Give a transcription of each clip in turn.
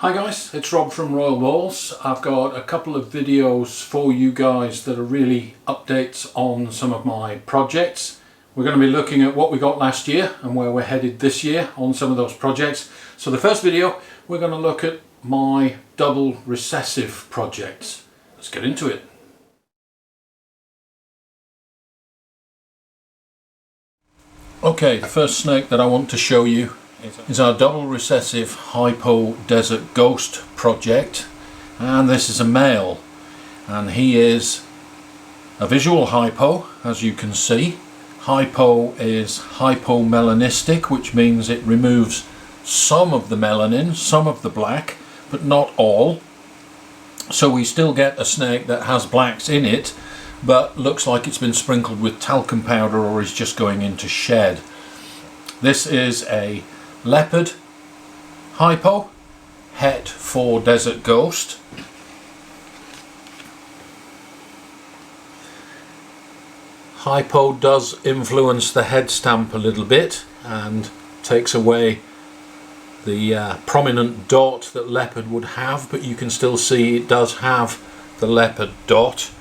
Hi guys, it's Rob from Royal Balls. I've got a couple of videos for you guys that are really updates on some of my projects. We're going to be looking at what we got last year and where we're headed this year on some of those projects. So the first video, we're going to look at my double recessive projects. Let's get into it. Okay, the first snake that I want to show you is our double recessive hypo desert ghost project, and this is a male, and he is a visual hypo. As you can see, hypo is hypomelanistic, which means it removes some of the melanin, some of the black, but not all. So we still get a snake that has blacks in it, but looks like it's been sprinkled with talcum powder or is just going into shed. This is a leopard hypo, het for desert ghost. Hypo does influence the head stamp a little bit and takes away the prominent dot that leopard would have, but you can still see it does have the leopard dot,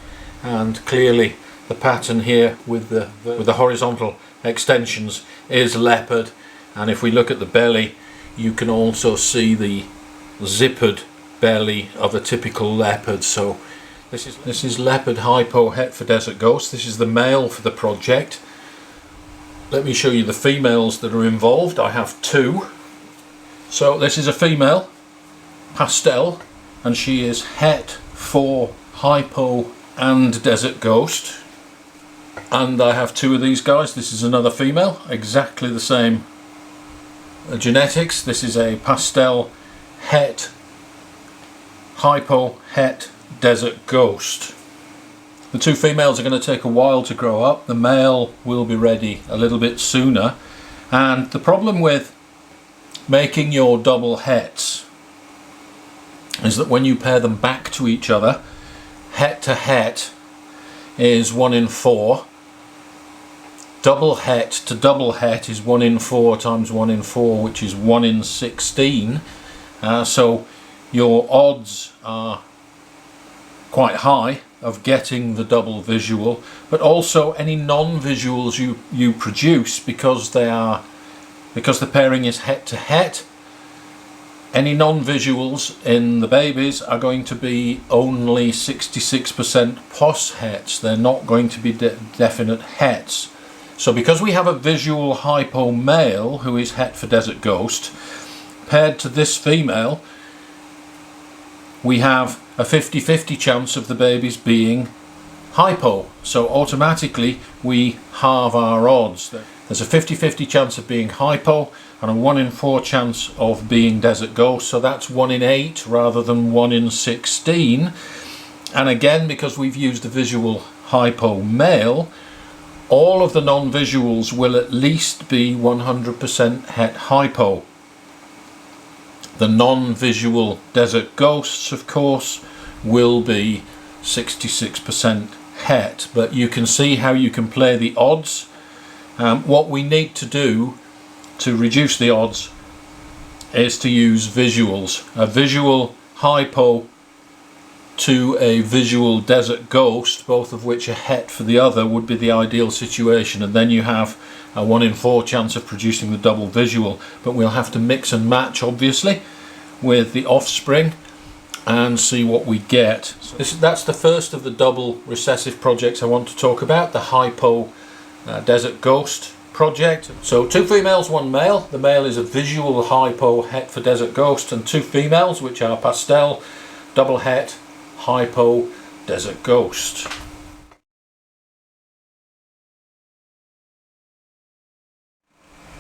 and clearly the pattern here with the horizontal extensions is leopard. And if we look at the belly, you can also see the zippered belly of a typical leopard. So this is leopard hypo het for desert ghost. This is the male for the project. Let me show you the females that are involved. I have two. So this is a female pastel, and she is het for hypo and desert ghost. And I have two of these guys. This is another female, exactly the same genetics. This is a pastel het hypo het desert ghost. The two females are going to take a while to grow up. The male will be ready a little bit sooner, and the problem with making your double hets is that when you pair them back to each other, het to het is 1 in 4. Double het to double het is 1 in 4 times 1 in 4, which is 1 in 16. So your odds are quite high of getting the double visual, but also any non-visuals you produce, because the pairing is het to het. Any non-visuals in the babies are going to be only 66% pos hets. They're not going to be definite hets. So because we have a visual hypo male who is het for desert ghost, paired to this female, we have a 50-50 chance of the babies being hypo. So automatically we halve our odds. There's a 50-50 chance of being hypo and a 1 in 4 chance of being desert ghost. So that's 1 in 8 rather than 1 in 16. And again, because we've used a visual hypo male, all of the non-visuals will at least be 100% het hypo. The non-visual desert ghosts, of course, will be 66% het. But you can see how you can play the odds. What we need to do to reduce the odds is to use visuals. A visual hypo to a visual desert ghost, both of which are het for the other, would be the ideal situation, and then you have a 1 in 4 chance of producing the double visual. But we'll have to mix and match, obviously, with the offspring and see what we get. That's the first of the double recessive projects I want to talk about, the hypo desert ghost project. So 2 females, 1 male. The male is a visual hypo het for desert ghost, and 2 females, which are pastel double het hypo desert ghost.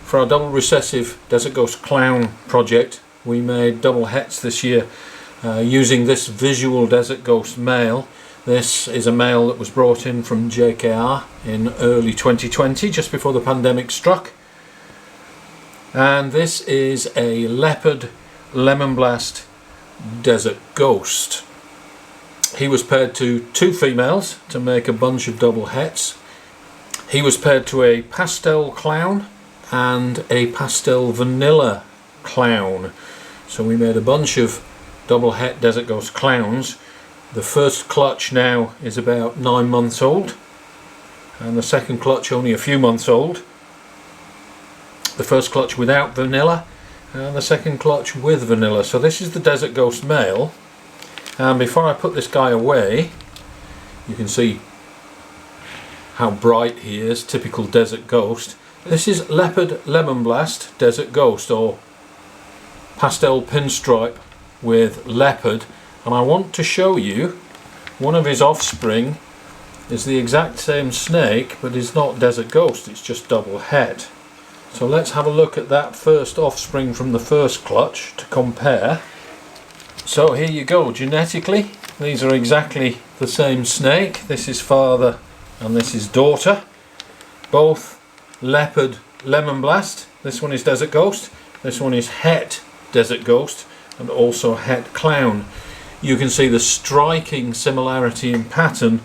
For our double recessive desert ghost clown project, we made double hets this year using this visual desert ghost male. This is a male that was brought in from JKR in early 2020, just before the pandemic struck. And this is a leopard lemon blast desert ghost. He was paired to 2 females to make a bunch of double hets. He was paired to a pastel clown and a pastel vanilla clown. So we made a bunch of double het Desert Ghost clowns. The first clutch now is about 9 months old, and the second clutch only a few months old. The first clutch without vanilla, and the second clutch with vanilla. So this is the Desert Ghost male, and before I put this guy away, you can see how bright he is, typical Desert Ghost. This is Leopard Lemon Blast Desert Ghost, or pastel pinstripe with leopard, and I want to show you one of his offspring is the exact same snake, but is not Desert Ghost, it's just double het. So let's have a look at that first offspring from the first clutch to compare. So here you go, genetically these are exactly the same snake. This is father and this is daughter, both Leopard Lemon Blast. This one is Desert Ghost, this one is het Desert Ghost, and also het Clown. You can see the striking similarity in pattern,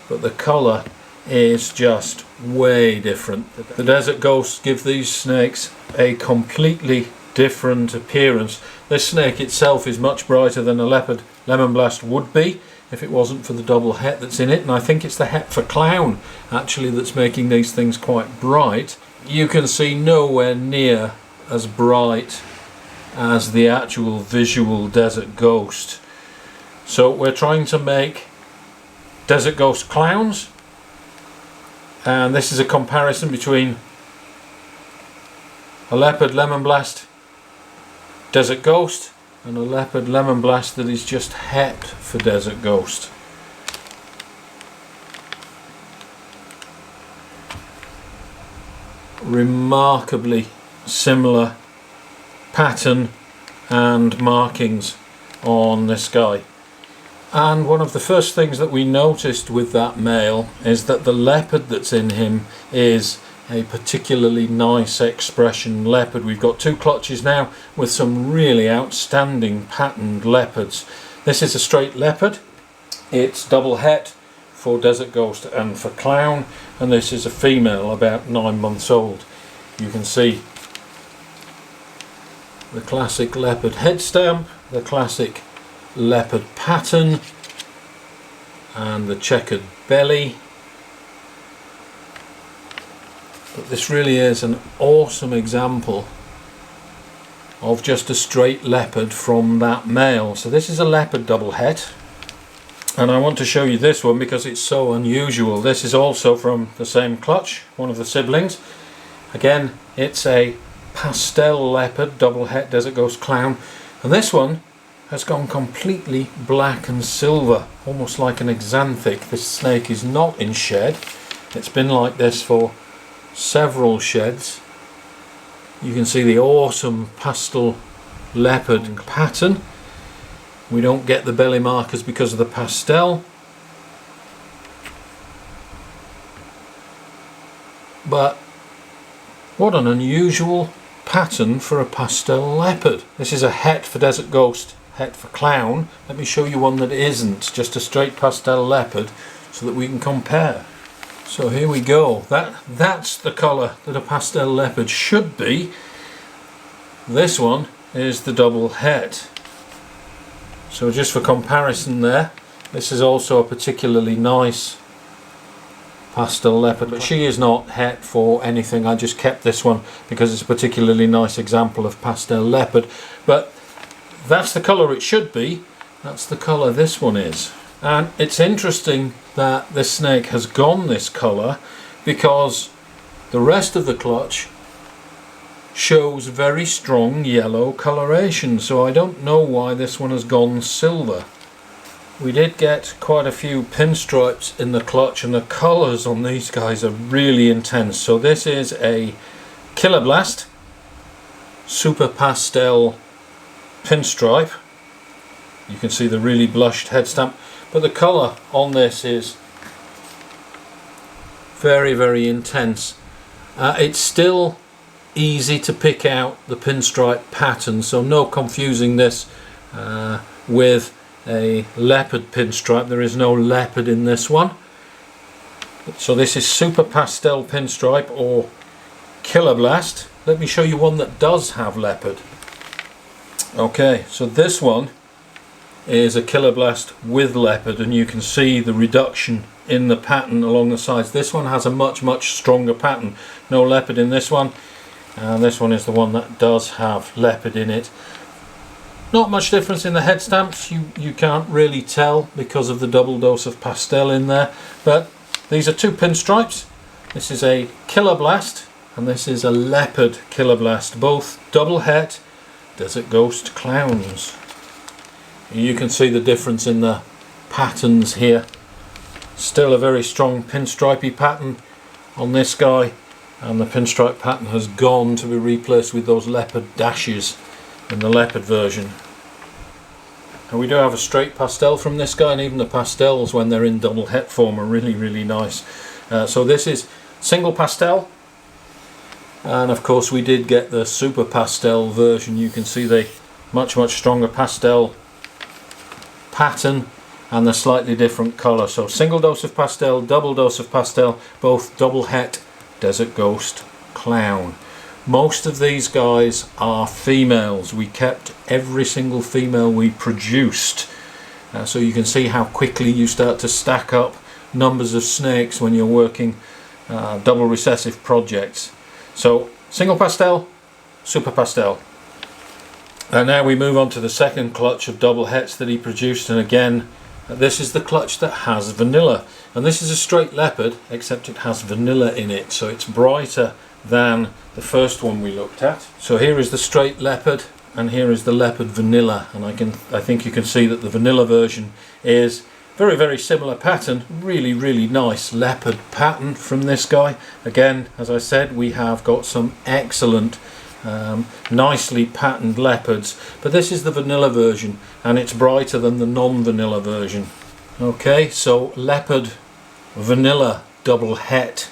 but the colour is just way different. The Desert Ghosts give these snakes a completely different appearance. This snake itself is much brighter than a Leopard Lemon Blast would be if it wasn't for the double het that's in it, and I think it's the het for Clown actually that's making these things quite bright. You can see nowhere near as bright as the actual visual Desert Ghost. So we're trying to make Desert Ghost clowns, and this is a comparison between a Leopard Lemon Blast Desert Ghost and a Leopard Lemon Blast that is just het for Desert Ghost. Remarkably similar pattern and markings on this guy. And one of the first things that we noticed with that male is that the leopard that's in him is a particularly nice expression leopard. We've got 2 clutches now with some really outstanding patterned leopards. This is a straight leopard, it's double het for Desert Ghost and for Clown, and this is a female about 9 months old. You can see the classic leopard head stamp, the classic leopard pattern, and the checkered belly. But this really is an awesome example of just a straight leopard from that male. So this is a leopard double het, and I want to show you this one because it's so unusual. This is also from the same clutch, one of the siblings. Again, it's a pastel leopard double het Desert Ghost Clown, and this one has gone completely black and silver, almost like an xanthic. This snake is not in shed. It's been like this for several sheds. You can see the awesome pastel leopard pattern. We don't get the belly markers because of the pastel, but what an unusual pattern for a pastel leopard. This is a het for Desert Ghost, het for Clown. Let me show you one that isn't, just a straight pastel leopard, so that we can compare. So here we go. That's the colour that a pastel leopard should be. This one is the double het. So just for comparison there, this is also a particularly nice pastel leopard, but she is not het for anything. I just kept this one because it's a particularly nice example of pastel leopard, but that's the colour it should be. That's the colour this one is. And it's interesting that this snake has gone this colour because the rest of the clutch shows very strong yellow coloration, so I don't know why this one has gone silver. We did get quite a few pinstripes in the clutch, and the colours on these guys are really intense. So this is a Killer Blast Super Pastel pinstripe. You can see the really blushed head stamp, but the colour on this is very, very intense. It's still easy to pick out the pinstripe pattern, so no confusing this with a leopard pinstripe. There is no leopard in this one. So this is Super Pastel Pinstripe or Killer Blast. Let me show you one that does have leopard. Okay, so this one is a Killer Blast with leopard, and you can see the reduction in the pattern along the sides. This one has a much stronger pattern. No leopard in this one, and this one is the one that does have leopard in it. Not much difference in the head stamps. You can't really tell because of the double dose of pastel in there, but these are two pinstripes. This is a Killer Blast and this is a leopard Killer Blast, both double het Desert Ghost clowns. You can see the difference in the patterns here. Still a very strong pinstripey pattern on this guy, and the pinstripe pattern has gone to be replaced with those leopard dashes in the leopard version. And we do have a straight pastel from this guy, and even the pastels when they're in double het form are really nice. So this is single pastel, and of course we did get the super pastel version. You can see the much stronger pastel pattern and the slightly different colour. So single dose of pastel, double dose of pastel, both double het Desert Ghost clown. Most of these guys are females. We kept every single female we produced, so you can see how quickly you start to stack up numbers of snakes when you're working double recessive projects. So single pastel, super pastel. And now we move on to the second clutch of double hets that he produced, and again this is the clutch that has vanilla, and this is a straight leopard except it has vanilla in it, so it's brighter than the first one we looked at. So here is the straight leopard and here is the leopard vanilla, and I think you can see that the vanilla version is very similar pattern. Really nice leopard pattern from this guy. Again, as I said, we have got some excellent nicely patterned leopards, but this is the vanilla version and it's brighter than the non-vanilla version. Okay, so leopard vanilla double het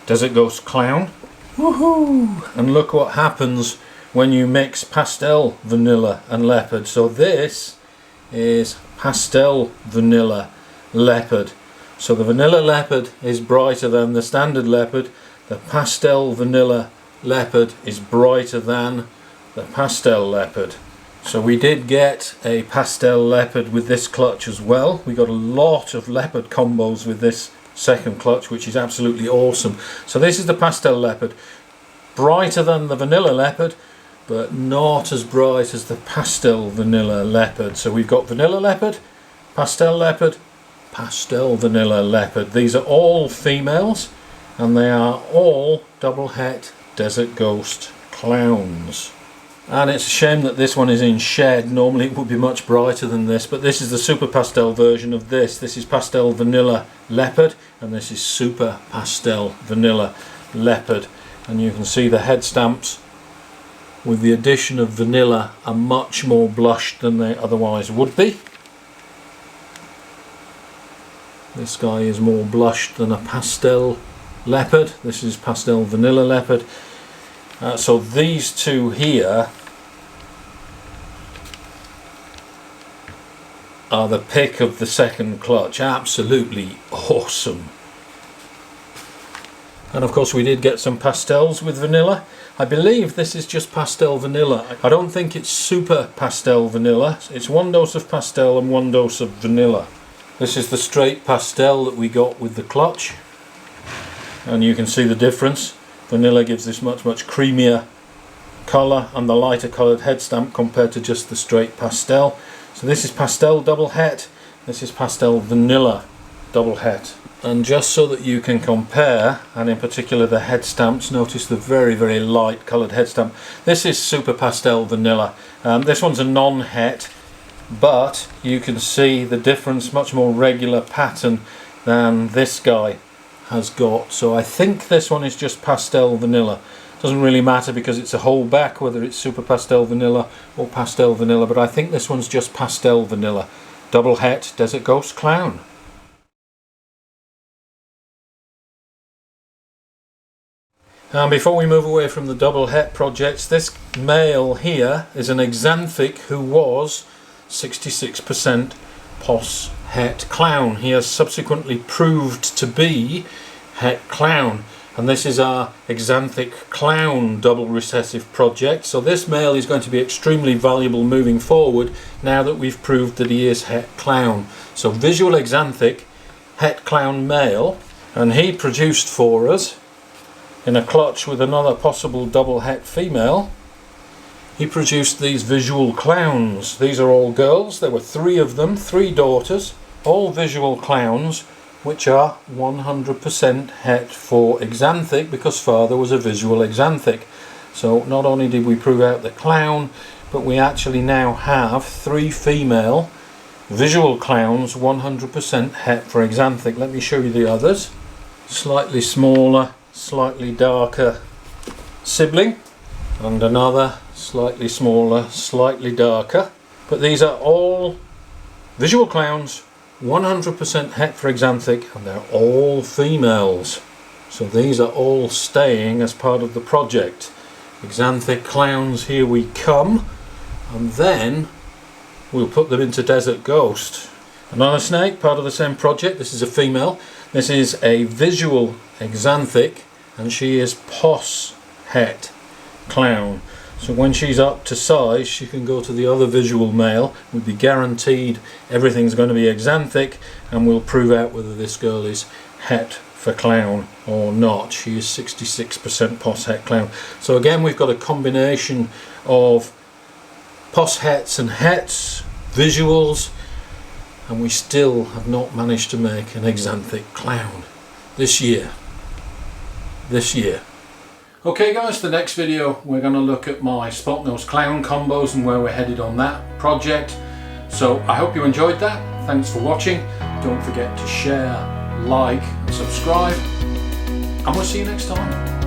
Desert Ghost clown. Woohoo! And look what happens when you mix pastel vanilla and leopard. So this is pastel vanilla leopard. So the vanilla leopard is brighter than the standard leopard. The pastel vanilla leopard is brighter than the pastel leopard. So we did get a pastel leopard with this clutch as well. We got a lot of leopard combos with this second clutch, which is absolutely awesome. So this is the pastel leopard, brighter than the vanilla leopard, but not as bright as the pastel vanilla leopard. So we've got vanilla leopard, pastel vanilla leopard. These are all females and they are all double het Desert Ghost clowns. And it's a shame that this one is in shed. Normally it would be much brighter than this, but this is the super pastel version of this. This is pastel vanilla leopard and this is super pastel vanilla leopard, and you can see the head stamps with the addition of vanilla are much more blushed than they otherwise would be. This guy is more blushed than a pastel leopard. This is pastel vanilla leopard. So these two here are the pick of the second clutch. Absolutely awesome. And of course we did get some pastels with vanilla. I believe this is just pastel vanilla. I don't think it's super pastel vanilla. It's one dose of pastel and one dose of vanilla. This is the straight pastel that we got with the clutch, and you can see the difference. Vanilla gives this much creamier colour and the lighter coloured head stamp compared to just the straight pastel. So this is pastel double het, this is pastel vanilla double het. And just so that you can compare, and in particular the head stamps, notice the very light coloured head stamp. This is super pastel vanilla. This one's a non-het, but you can see the difference, much more regular pattern than this guy has got. So I think this one is just pastel vanilla. Doesn't really matter because it's a holdback whether it's super pastel vanilla or pastel vanilla, but I think this one's just pastel vanilla. Double het Desert Ghost clown. And before we move away from the double het projects, this male here is an exanthic who was 66% pos het clown. He has subsequently proved to be het clown, and this is our Exanthic Clown Double Recessive Project. So this male is going to be extremely valuable moving forward now that we've proved that he is het clown. So visual Exanthic het clown male, and he produced for us in a clutch with another possible double het female. He produced these visual clowns. These are all girls. There were 3 of them, 3 daughters, all visual clowns, which are 100% het for Exanthic because father was a visual Exanthic. So not only did we prove out the clown, but we actually now have 3 female visual clowns 100% het for Exanthic. Let me show you the others. Slightly smaller, slightly darker sibling, and another slightly smaller, slightly darker. But these are all visual clowns 100% het for Exanthic, and they're all females. So these are all staying as part of the project. Exanthic clowns, here we come, and then we'll put them into Desert Ghost. Another snake, part of the same project. This is a female. This is a visual Exanthic, and she is pos het clown. So when she's up to size, she can go to the other visual male. We'll be guaranteed everything's going to be Exanthic, and we'll prove out whether this girl is het for clown or not. She is 66% pos het clown. So again, we've got a combination of pos hets and hets, visuals, and we still have not managed to make an Exanthic clown this year. Okay guys, the next video we're going to look at my spot nose clown combos and where we're headed on that project. So I hope you enjoyed that. Thanks for watching. Don't forget to share, like and subscribe, and we'll see you next time.